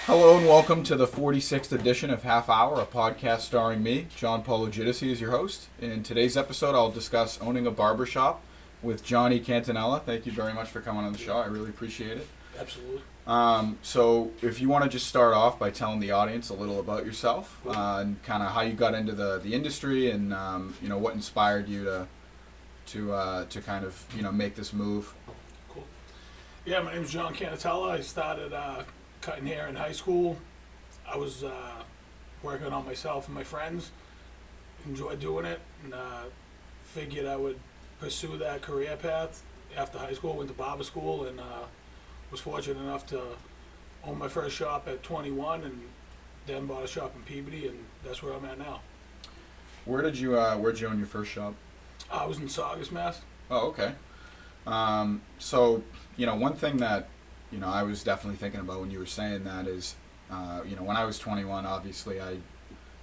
Hello and welcome to the 46th edition of Half Hour, a podcast starring me, John Paulo Giudice, as your host. In today's episode, I'll discuss owning a barbershop with Johnny Cannatella. Thank you very much for coming on the show. I really appreciate it. Absolutely. So if you want to just start off by telling the audience a little about yourself and kind of how you got into the industry and what inspired you to kind of make this move. Cool. Yeah, my name is John Cannatella. I started cutting hair in high school. I was working on myself and my friends. Enjoyed doing it, and figured I would pursue that career path after high school. Went to barber school and was fortunate enough to own my first shop at 21, and then bought a shop in Peabody, and that's where I'm at now. Where'd you own your first shop? I was in Saugus, Mass. Oh, okay. So one thing that I was definitely thinking about when you were saying that is, when I was 21, obviously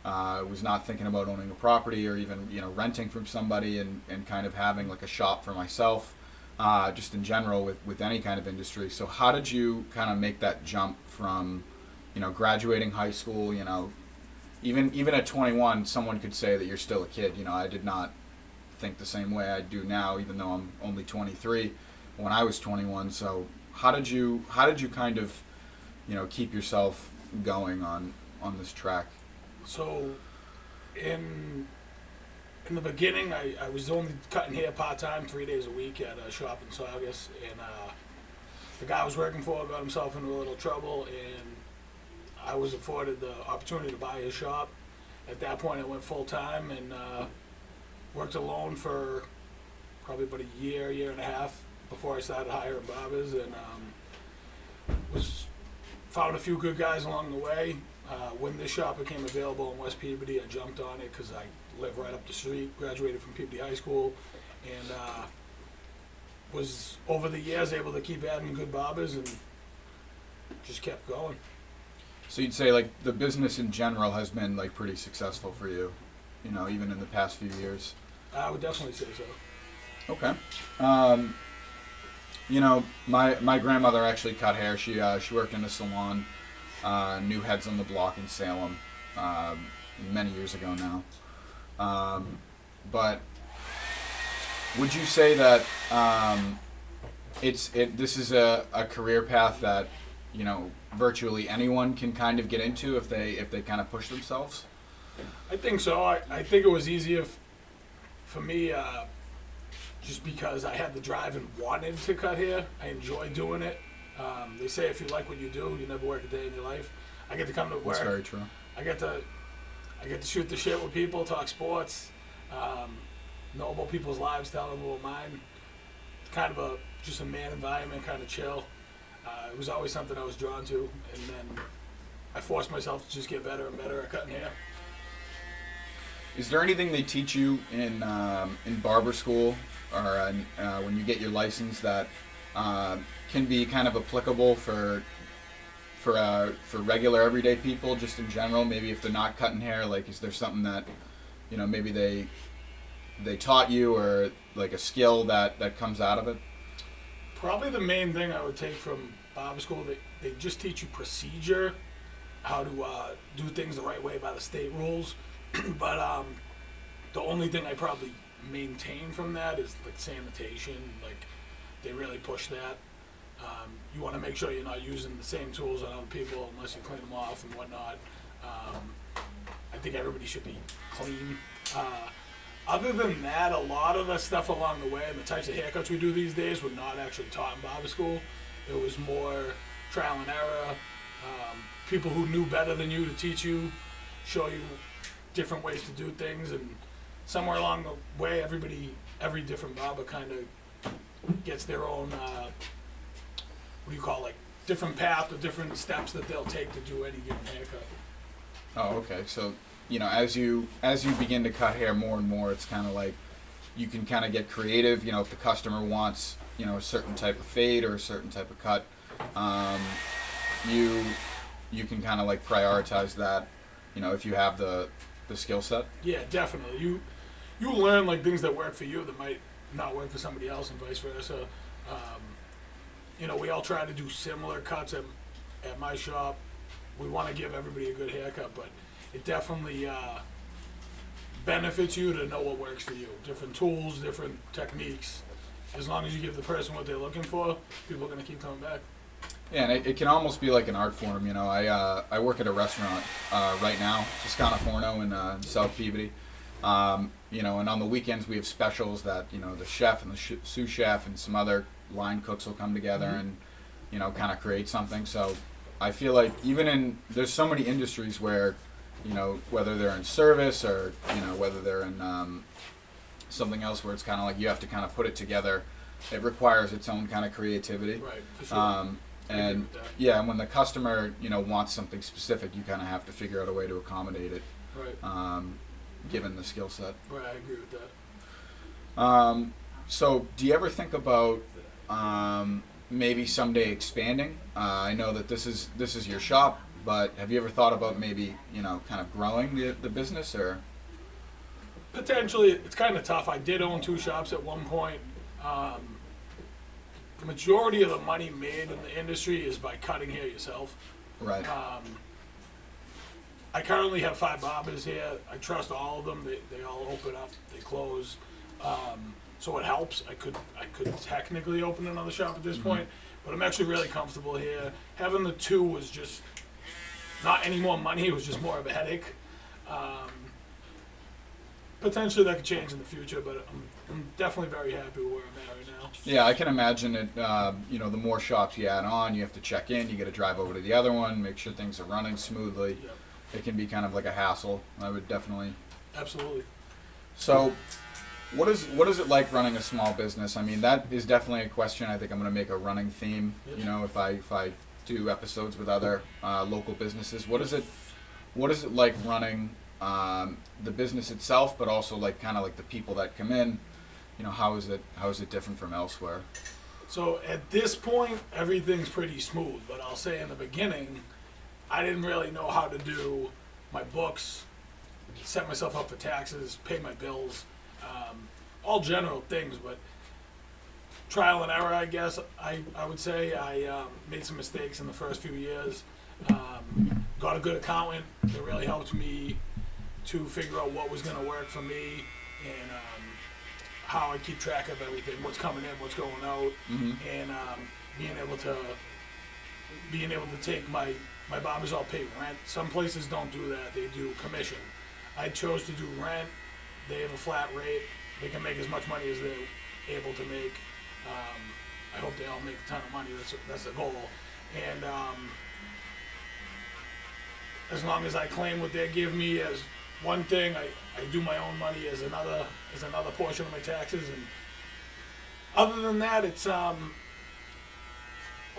I was not thinking about owning a property or even renting from somebody and kind of having like a shop for myself. Just in general with any kind of industry. So how did you kind of make that jump from, graduating high school, even at 21, someone could say that you're still a kid. I did not think the same way I do now, even though I'm only 23 when I was 21. So how did you kind of, keep yourself going on this track? So in the beginning, I was only cutting hair part-time, 3 days a week at a shop in Saugus, and the guy I was working for got himself into a little trouble, and I was afforded the opportunity to buy his shop. At that point, I went full-time and worked alone for probably about a year and a half before I started hiring barbers, and found a few good guys along the way. When this shop became available in West Peabody, I jumped on it because I live right up the street, graduated from Peabody High School, and was over the years able to keep adding good barbers and just kept going. So you'd say like the business in general has been like pretty successful for you, even in the past few years? I would definitely say so. Okay. My grandmother actually cut hair. She worked in a salon, New Heads on the Block in Salem, many years ago now. But would you say that this is a career path that virtually anyone can kind of get into if they kind of push themselves? I think so. I think it was easier for me just because I had the drive and wanted to cut hair. I enjoy doing it. They say if you like what you do, you never work a day in your life. I get to come to work. That's very true. I get to shoot the shit with people, talk sports, know about people's lives, tell them about mine. Kind of just a man environment, kind of chill. It was always something I was drawn to, and then I forced myself to just get better and better at cutting hair. Is there anything they teach you in barber school or when you get your license that can be kind of applicable for regular everyday people, just in general? Maybe if they're not cutting hair, like is there something that maybe they taught you, or like a skill that comes out of it? Probably the main thing I would take from barber school, they just teach you procedure, how to do things the right way by the state rules. But the only thing I probably maintain from that is like sanitation. Like they really push that. You want to make sure you're not using the same tools on other people unless you clean them off and whatnot. I think everybody should be clean. Other than that, a lot of the stuff along the way and the types of haircuts we do these days were not actually taught in barber school. It was more trial and error. People who knew better than you to teach you, show you different ways to do things, and somewhere along the way, every different barber kind of gets their own, different path or different steps that they'll take to do any given haircut. Oh, okay. So, as you begin to cut hair more and more, it's kind of like you can kind of get creative. If the customer wants, a certain type of fade or a certain type of cut, you can kind of like prioritize that, if you have the skill set. Yeah, definitely. You learn like things that work for you that might not work for somebody else, and vice versa. We all try to do similar cuts at my shop. we want to give everybody a good haircut, but it definitely benefits you to know what works for you. Different tools, different techniques. As long as you give the person what they're looking for, people are going to keep coming back. Yeah, and it can almost be like an art form. You know, I work at a restaurant right now, Toscana Forno in South Peabody. You know, and on the weekends we have specials that, you know, the chef and the sous chef and some other line cooks will come together and, you know, kind of create something. So I feel like there's so many industries where, you know, whether they're in service or, you know, whether they're in something else where it's kind of like you have to kind of put it together. It requires its own kind of creativity. Right, for sure. And yeah, and when the customer, you know, wants something specific, you kind of have to figure out a way to accommodate it. Right. Given the skill set. Right, I agree with that. So do you ever think about maybe someday expanding? I know that this is your shop, but have you ever thought about maybe, you know, kind of growing the business or? Potentially, it's kind of tough. I did own 2 shops at one point. The majority of the money made in the industry is by cutting hair yourself. Right. I currently have 5 barbers here. I trust all of them. They all open up, they close. So it helps. I could technically open another shop at this point, but I'm actually really comfortable here. Having the 2 was just not any more money. It was just more of a headache. Potentially that could change in the future, but I'm definitely very happy with where I'm at right now. Yeah, I can imagine it. You know, the more shops you add on, you have to check in. You got to drive over to the other one, make sure things are running smoothly. Yep. It can be kind of like a hassle. I would definitely. Absolutely. So, what is it like running a small business? I mean, that is definitely a question. I think I'm going to make a running theme. Yep. You know, if I do episodes with other local businesses, what is it like running the business itself, but also like kind of like the people that come in? You know, how is it different from elsewhere? So at this point, everything's pretty smooth. But I'll say in the beginning, I didn't really know how to do my books, set myself up for taxes, pay my bills, all general things. But trial and error, I guess. I would say I made some mistakes in the first few years. Got a good accountant that really helped me to figure out what was going to work for me and how I keep track of everything, what's coming in, what's going out, and being able to take my barbers all pay rent. Some places don't do that; they do commission. I chose to do rent. They have a flat rate. They can make as much money as they're able to make. I hope they all make a ton of money. That's the goal. And as long as I claim what they give me as one thing, I do my own money as another portion of my taxes. And other than that, it's a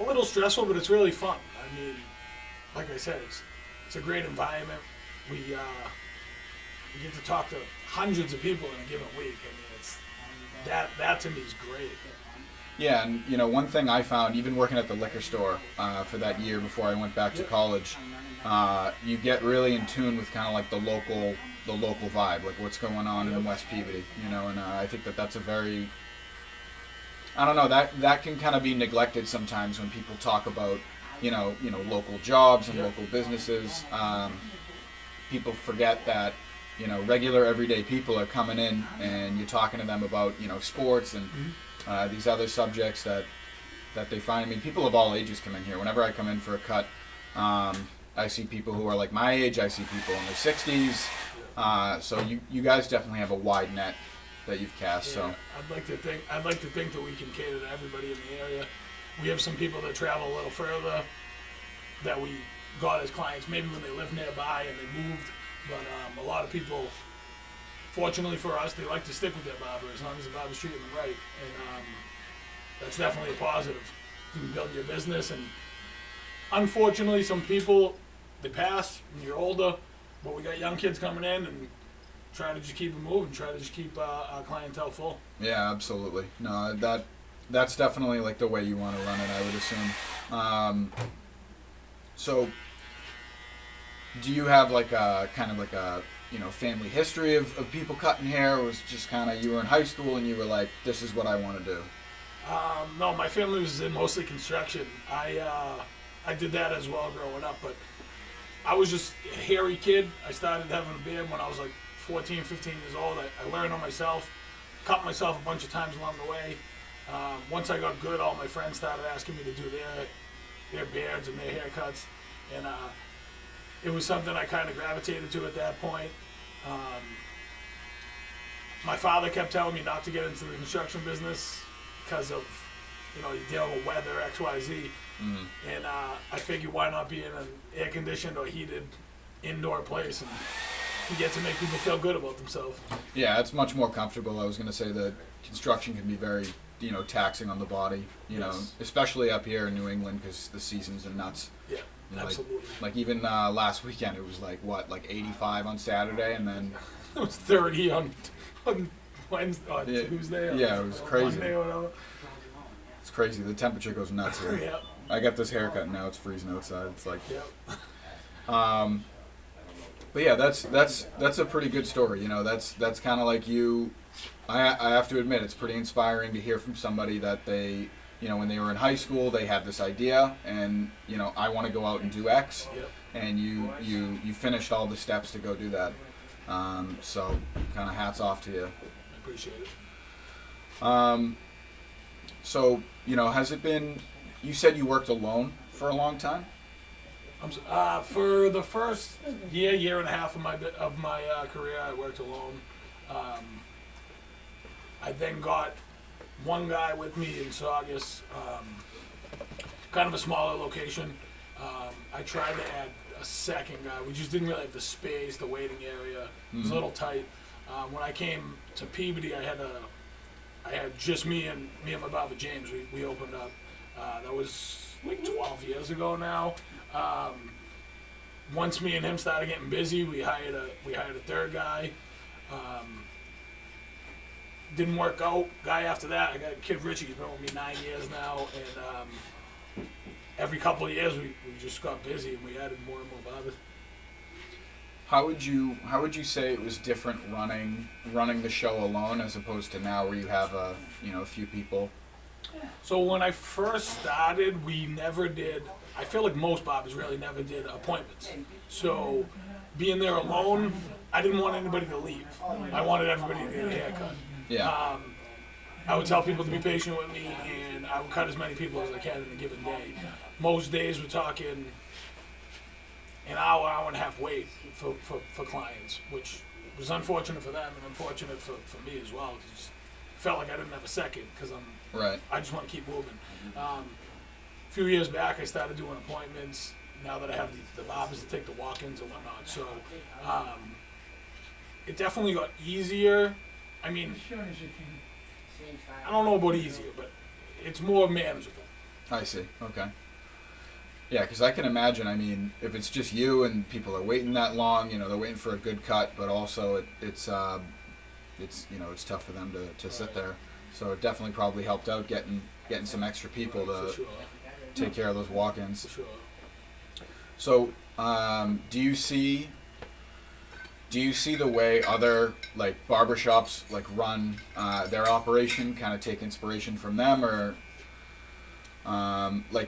little stressful, but it's really fun. I mean, like I said, it's a great environment. We get to talk to hundreds of people in a given week. I mean, it's that to me is great. Yeah, and you know, one thing I found, even working at the liquor store for that year before I went back to college, you get really in tune with kind of like the local vibe, like what's going on in West Peabody, you know. And I think that's a very, I don't know, that can kind of be neglected sometimes when people talk about, you know, local jobs and local businesses. People forget that, you know, regular everyday people are coming in and you're talking to them about, you know, sports and these other subjects that they find. I mean, people of all ages come in here. Whenever I come in for a cut, I see people who are like my age. I see people in their 60s. So you guys definitely have a wide net that you've cast. Yeah, So I'd like to think that we can cater to everybody in the area. We have some people that travel a little further that we got as clients, maybe when they live nearby and they moved. But a lot of people, fortunately for us, they like to stick with their barber as long as the barber's treating them right. And that's definitely a positive. You can build your business. And unfortunately, some people, they pass when you're older, but we got young kids coming in and try to just keep it moving, try to just keep our clientele full. yeah, absolutely. No, that's definitely like the way you want to run it, I would assume. So, do you have like a kind of like a, you know, family history of people cutting hair, or was it just kind of you were in high school and you were like, this is what I want to do? No, my family was in mostly construction. I did that as well growing up, but I was just a hairy kid. I started having a beard when I was like 14, 15 years old. I learned on myself, cut myself a bunch of times along the way. Once I got good, all my friends started asking me to do their beards and their haircuts, and it was something I kind of gravitated to at that point. My father kept telling me not to get into the construction business because of, you're dealing with weather, X, Y, Z. Mm-hmm. And I figured why not be in an air-conditioned or heated indoor place and get to make people feel good about themselves. Yeah, it's much more comfortable. I was going to say that construction can be very, taxing on the body, especially up here in New England because the seasons are nuts. Yeah, absolutely. Like even last weekend, it was like 85 on Saturday, and then it was 30 on Wednesday, Tuesday. Yeah, it was crazy. Monday or whatever. It's crazy. The temperature goes nuts here. Yeah. I got this haircut now. It's freezing outside. It's like, yeah. But yeah, that's a pretty good story. That's kind of like you. I have to admit, it's pretty inspiring to hear from somebody that they, when they were in high school, they had this idea, and I want to go out and do X, Yep. and you finished all the steps to go do that. So kind of hats off to you. I appreciate it. So has it been? You said you worked alone for a long time. For the first year and a half of my career, I worked alone. I then got one guy with me in Saugus, kind of a smaller location. I tried to add a second guy. We just didn't really have the space, the waiting area. It was a little tight. When I came to Peabody, I had just me and my brother James. We opened up. That was like 12 years ago now. Once me and him started getting busy, we hired a third guy. Didn't work out. Guy after that, I got Kid Richie. He's been with me 9 years now, and every couple of years we just got busy and we added more and more barbers. How would you say it was different running the show alone as opposed to now where you have a few people? So when I first started, we never did. I feel like most barbers really never did appointments. So being there alone, I didn't want anybody to leave. I wanted everybody to get a haircut. Yeah. I would tell people to be patient with me, and I would cut as many people as I can in a given day. Most days we're talking an hour and a half wait for clients, which was unfortunate for them and unfortunate for me as well. It just felt like I didn't have a second because I just want to keep moving. A few years back, I started doing appointments. Now that I have the barbers to take the walk-ins and whatnot, so it definitely got easier. I mean, I don't know about easier, but it's more manageable. I see. Okay. Yeah, because I can imagine. I mean, if it's just you and people are waiting that long, they're waiting for a good cut, but also it's tough for them to sit there. So it definitely probably helped out getting some extra people to take care of those walk-ins. For sure. So, do you see the way other like barbershops like run their operation, kind of take inspiration from them, or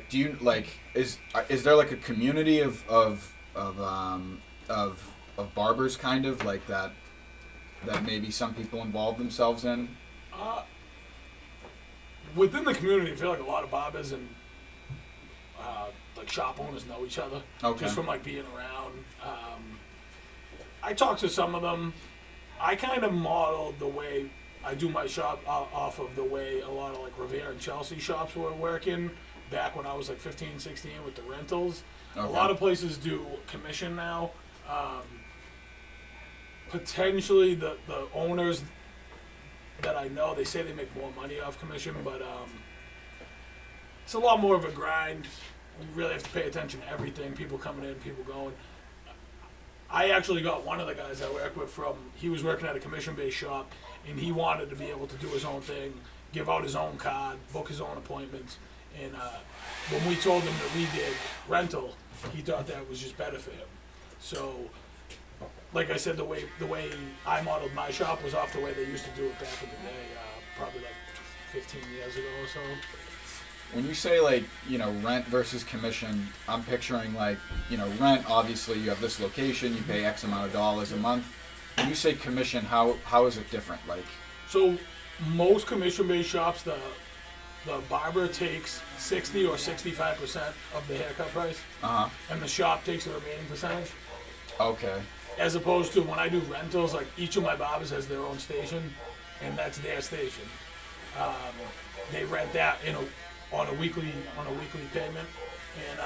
do you is there like a community of barbers kind of like that maybe some people involve themselves in? Within the community, I feel like a lot of barbers and like shop owners know each other. Okay. Just from like being around. I talked to some of them. I kind of modeled the way I do my shop off of the way a lot of like Revere and Chelsea shops were working back when I was like 15, 16 with the rentals. Okay. A lot of places do commission now. Potentially the owners that I know, they say they make more money off commission, but it's a lot more of a grind. You really have to pay attention to everything, people coming in, people going. I actually got one of the guys I work with he was working at a commission-based shop, and he wanted to be able to do his own thing, give out his own card, book his own appointments, and when we told him that we did rental, he thought that was just better for him. So, like I said, the way I modeled my shop was off the way they used to do it back in the day, probably like 15 years ago or so. when you say like rent versus commission, I'm picturing like rent. Obviously, you have this location, you pay X amount of dollars a month. When you say commission, how is it different? Like, So most commission-based shops, the barber takes 60 or 65% of the haircut price, and the shop takes the remaining percentage. okay, As opposed to when I do rentals, like each of my barbers has their own station, and that's their station. They rent that on a weekly payment, and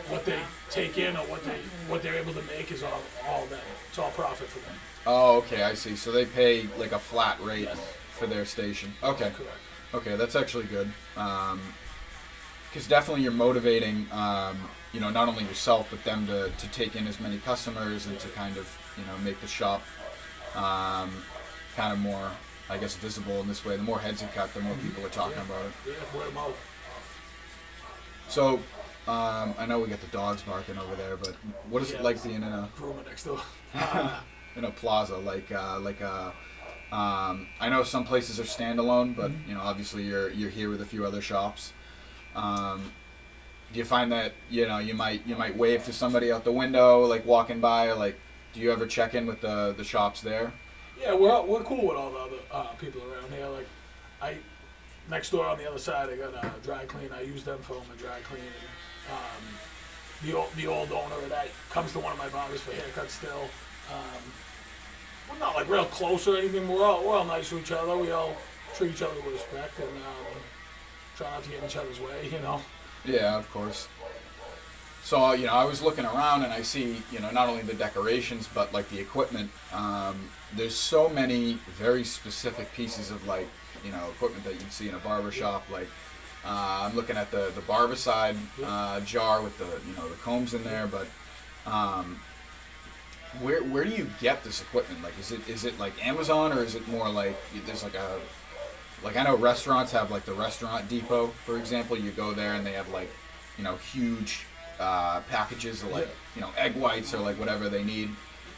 what they take in or what they're able to make is all them. It's all profit for them. oh, okay, I see. So they pay like a flat rate Yes. for their station. Okay, Correct. okay, that's actually good. Because definitely you're motivating, not only yourself but them to take in as many customers and to kind of make the shop kind of more, I guess, visible in this way. The more heads you cut, the more people are talking about it. Yeah, word of mouth. So, I know we got the dogs barking over there, but what is it like being in a Groomer next door. plaza I know some places are standalone, but obviously you're here with a few other shops. Do you find that you might wave to somebody out the window like walking by, or like do you ever check in with the shops there? Yeah, we're cool with all the other people around here. Like, next door on the other side, I got a dry clean. I use them for my dry clean. And, the old owner of that comes to one of my barbers for haircuts still. We're not like real close or anything. We're all nice to each other. We all treat each other with respect and try not to get in each other's way. Yeah, of course. So I was looking around and I see not only the decorations but like the equipment. There's so many very specific pieces of like equipment that you'd see in a barbershop. Like I'm looking at the Barbicide jar with the combs in there, but where do you get this equipment? Like is it like Amazon, or is it more like there's like I know restaurants have like the Restaurant Depot, for example. You go there and they have like huge packages of like egg whites or like whatever they need.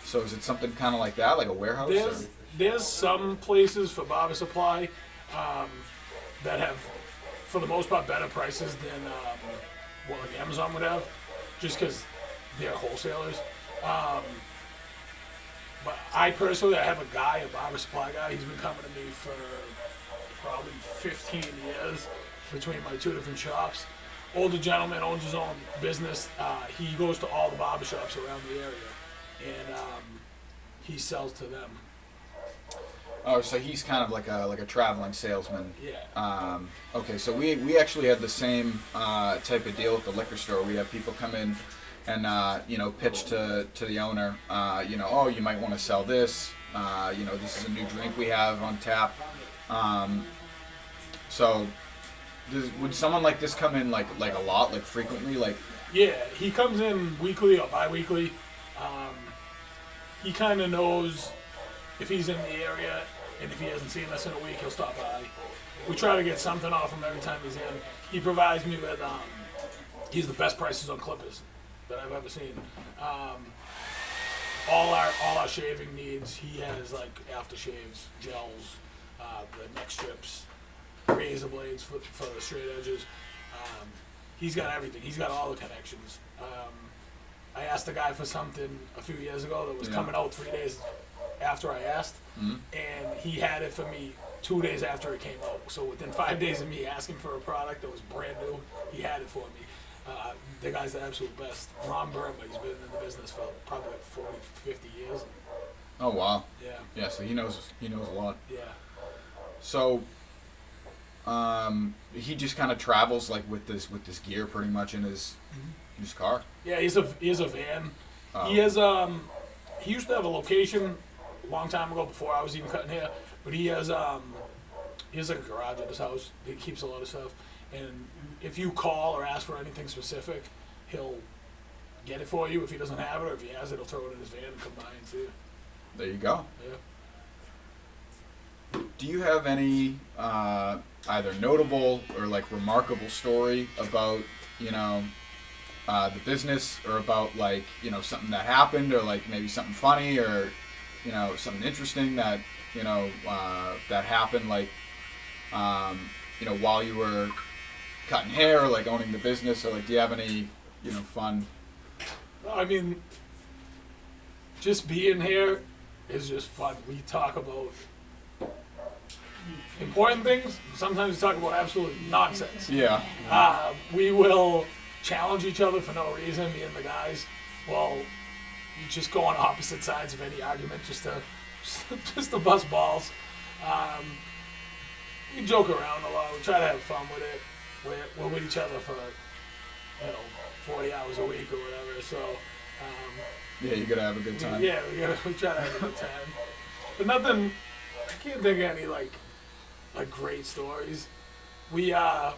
So is it something kind of like that, like a warehouse? There's some places for barber supply that have, for the most part, better prices than what like Amazon would have, just because they're wholesalers. But I personally, I have a barber supply guy. He's been coming to me for probably 15 years between my two different shops. Older gentleman, owns his own business. He goes to all the barbershops around the area, and he sells to them. Oh, so he's kind of like a traveling salesman. Yeah. Okay, so we actually had the same type of deal at the liquor store. We have people come in and pitch to the owner. Oh, you might want to sell this. This is a new drink we have on tap. So would someone like this come in like a lot, like frequently, like? Yeah, he comes in weekly or bi-weekly. He kind of knows if he's in the area, and if he hasn't seen us in a week, he'll stop by. We try to get something off him every time he's in. He provides me with, he's the best prices on clippers that I've ever seen. All our shaving needs, he has like aftershaves, gels, the neck strips, razor blades for the straight edges. He's got everything. He's got all the connections. I asked the guy for something a few years ago that was coming out 3 days after I asked, and he had it for me 2 days after it came out. So within 5 days of me asking for a product that was brand new, he had it for me. The guy's the absolute best. Ron Burma, he's been in the business for probably like 40, 50 years. Oh wow. Yeah. Yeah, so he knows a lot. Yeah. So he just kind of travels like with this gear pretty much in his car. Yeah, he has a van. Oh. He has he used to have a location a long time ago before I was even cutting hair, but he has like a garage at his house. He keeps a lot of stuff, and if you call or ask for anything specific, he'll get it for you. If he doesn't have it, or if he has it, he'll throw it in his van and come by and see it. There you go. Yeah. Do you have any either notable or like remarkable story about the business, or about like something that happened, or like maybe something funny, or something interesting that that happened like while you were cutting hair, or like owning the business, or like do you have any fun? I mean, just being here is just fun. We talk about important things. Sometimes we talk about absolute nonsense. Yeah. We will challenge each other for no reason. Me and the guys will just go on opposite sides of any argument, just to bust balls. We joke around a lot. We try to have fun with it. We're with each other for 40 hours a week or whatever. So Yeah, you gotta have a good time. yeah, we try to have a good time. But nothing. I can't think of any like great stories. We got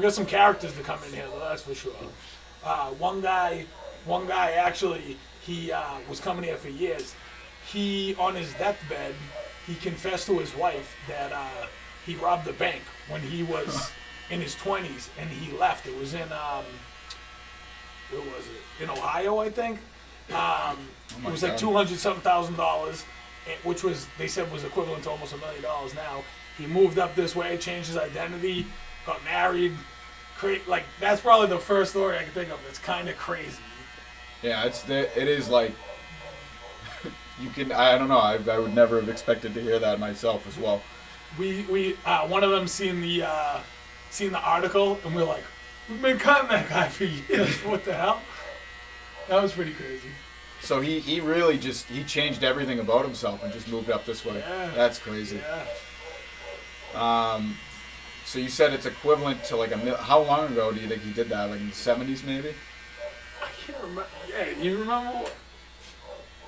some characters to come in here, though, that's for sure. One guy actually, he was coming here for years. He, on his deathbed, he confessed to his wife that he robbed the bank when he was in his 20s, and he left. It was in, where was it? In Ohio, I think. It was like $200,000, which was, they said, was equivalent to almost $1 million now. He moved up this way, changed his identity, got married. Like, that's probably the first story I can think of that's kind of crazy. Yeah, it is like, I don't know, I would never have expected to hear that myself as well. We one of them seen the article, and we're like, we've been cutting that guy for years. What the hell? That was pretty crazy. So he really he changed everything about himself and just moved up this way. Yeah. That's crazy. Yeah. So you said it's equivalent to like how long ago do you think he did that? Like in the 70s maybe? I can't remember. Yeah, you remember? I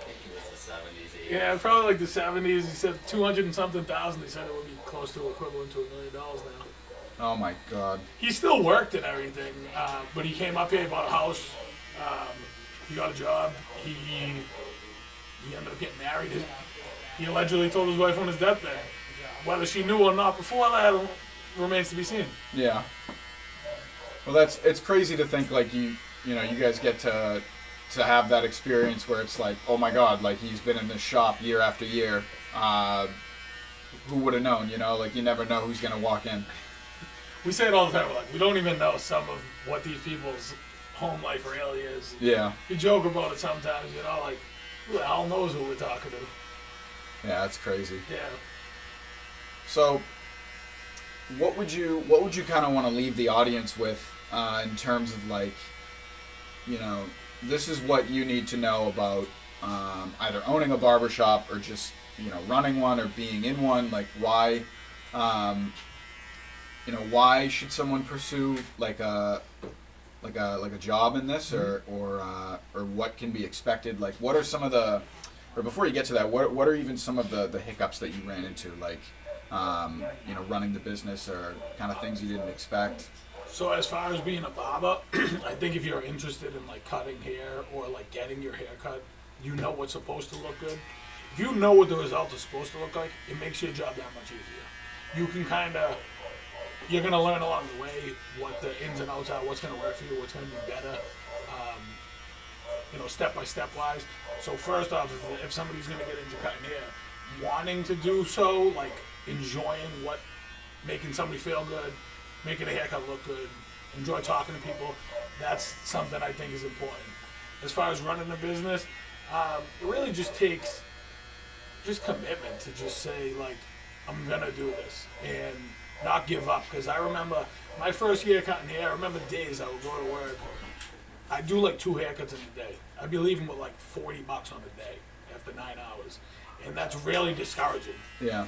think it was the 70s, 80s. Yeah, probably like the 70s. He said 200 and something thousand. They said it would be close to equivalent to $1 million now. Oh my God. He still worked and everything, but he came up here, he bought a house, he got a job, he ended up getting married. He allegedly told his wife on his deathbed. Whether she knew or not before that remains to be seen. Yeah. Well, it's crazy to think like you guys get to have that experience where it's like, oh my God, like he's been in this shop year after year. Who would have known? Like you never know who's gonna walk in. We say it all the time. We're like, we don't even know some of what these people's home life really is. Yeah. We joke about it sometimes, like, who the hell knows who we're talking to? Yeah, that's crazy. Yeah. So, what would you kind of want to leave the audience with in terms of like, this is what you need to know about either owning a barbershop or just running one or being in one. Like why. Why should someone pursue like a job in this, or what can be expected? Like, what are some of the, or before you get to that, what are even some of the hiccups that you ran into, like, running the business, or kind of things you didn't expect? So as far as being a barber, I think if you're interested in like cutting hair or like getting your hair cut, you know what's supposed to look good. If you know what the result is supposed to look like, it makes your job that much easier. You can you're going to learn along the way what the ins and outs are, what's going to work for you, what's going to be better, step by step wise. So first off, if somebody's going to get into cutting hair, wanting to do so, like enjoying making somebody feel good, making a haircut look good, enjoy talking to people, that's something I think is important. As far as running a business, it really just takes commitment to just say, like, I'm going to do this, and not give up. Because I remember my first year cutting hair, I remember days I would go to work, I'd do like 2 haircuts in a day. I'd be leaving with like $40 on a day after 9 hours. And that's really discouraging. Yeah.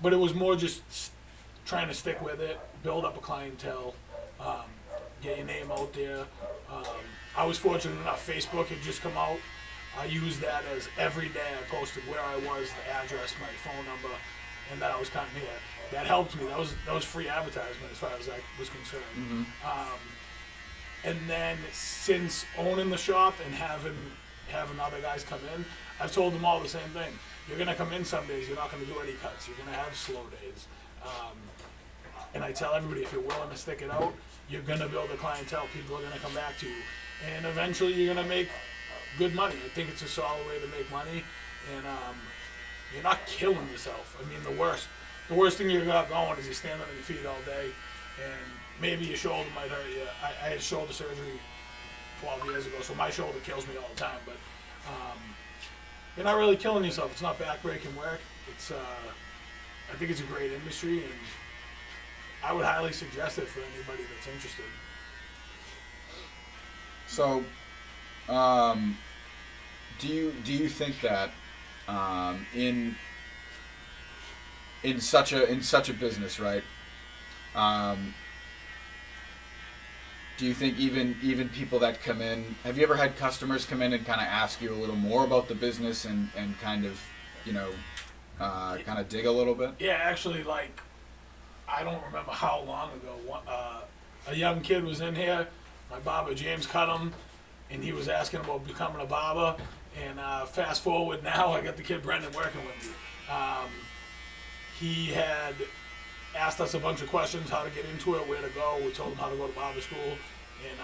But it was more just trying to stick with it, build up a clientele, get your name out there. I was fortunate enough, Facebook had just come out. I used that as every day I posted where I was, the address, my phone number, and that I was cutting hair. That helped me. That was free advertisement as far as I was concerned. Mm-hmm. And then since owning the shop and having other guys come in, I've told them all the same thing. You're gonna come in some days, you're not gonna do any cuts. You're gonna have slow days. And I tell everybody, if you're willing to stick it out, you're gonna build a clientele. People are gonna come back to you, and eventually you're gonna make good money. I think it's a solid way to make money, and you're not killing yourself. I mean, the the worst thing you got going is you're standing on your feet all day, and maybe your shoulder might hurt you. I had shoulder surgery 12 years ago, so my shoulder kills me all the time. But you're not really killing yourself. It's not backbreaking work. It's I think it's a great industry, and I would highly suggest it for anybody that's interested. So, do you think that in such a business, right? Do you think even people that come in, have you ever had customers come in and kind of ask you a little more about the business and kind of, kind of dig a little bit? Yeah, actually, like, I don't remember how long ago, a young kid was in here. My barber, James, cut him, and he was asking about becoming a barber. And fast forward now, I got the kid Brendan working with me. He had asked us a bunch of questions, how to get into it, where to go. We told him how to go to barber school. And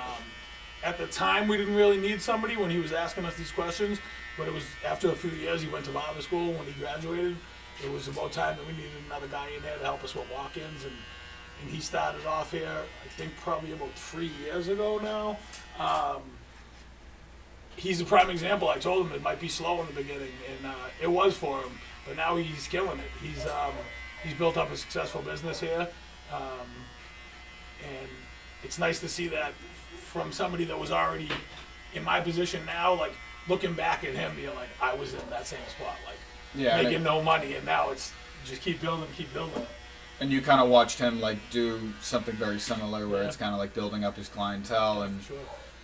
at the time, we didn't really need somebody when he was asking us these questions. But it was after a few years, he went to barber school. When he graduated, it was about time that we needed another guy in there to help us with walk-ins. And he started off here, I think, probably about 3 years ago now. He's a prime example. I told him it might be slow in the beginning, and it was for him. But now he's killing it. He's built up a successful business here, and it's nice to see that from somebody that was already in my position now. Like, looking back at him, being like, I was in that same spot, like, making no money, and now it's just keep building. And you kind of watched him like do something very similar, where it's kind of like building up his clientele and. Sure.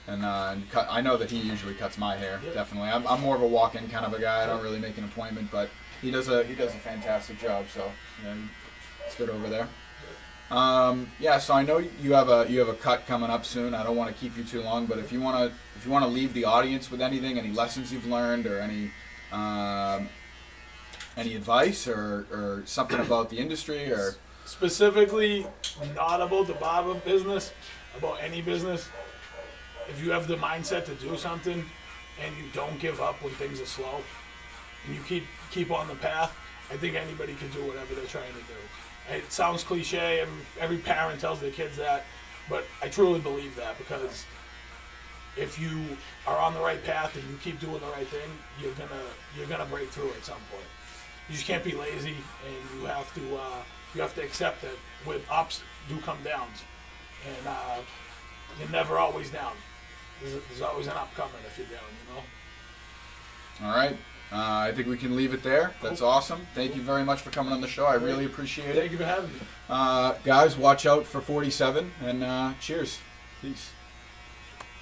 And I know that he usually cuts my hair. Yep. Definitely, I'm more of a walk-in kind of a guy. I don't really make an appointment, but he does a fantastic job. So it's good over there. So I know you have a cut coming up soon. I don't want to keep you too long, but if you want to leave the audience with anything, any lessons you've learned, or any advice or something about the industry, or specifically not about the barber business, about any business. If you have the mindset to do something and you don't give up when things are slow and you keep on the path, I think anybody can do whatever they're trying to do. It sounds cliche, every parent tells their kids that, but I truly believe that, because if you are on the right path and you keep doing the right thing, you're gonna break through at some point. You just can't be lazy, and you have to accept that with ups do come downs, and you're never always down. There's always an up coming if you're down, All right. I think we can leave it there. That's awesome. Thank you very much for coming on the show. I really appreciate it. Thank you for having me. Guys, watch out for 47, and cheers. Peace.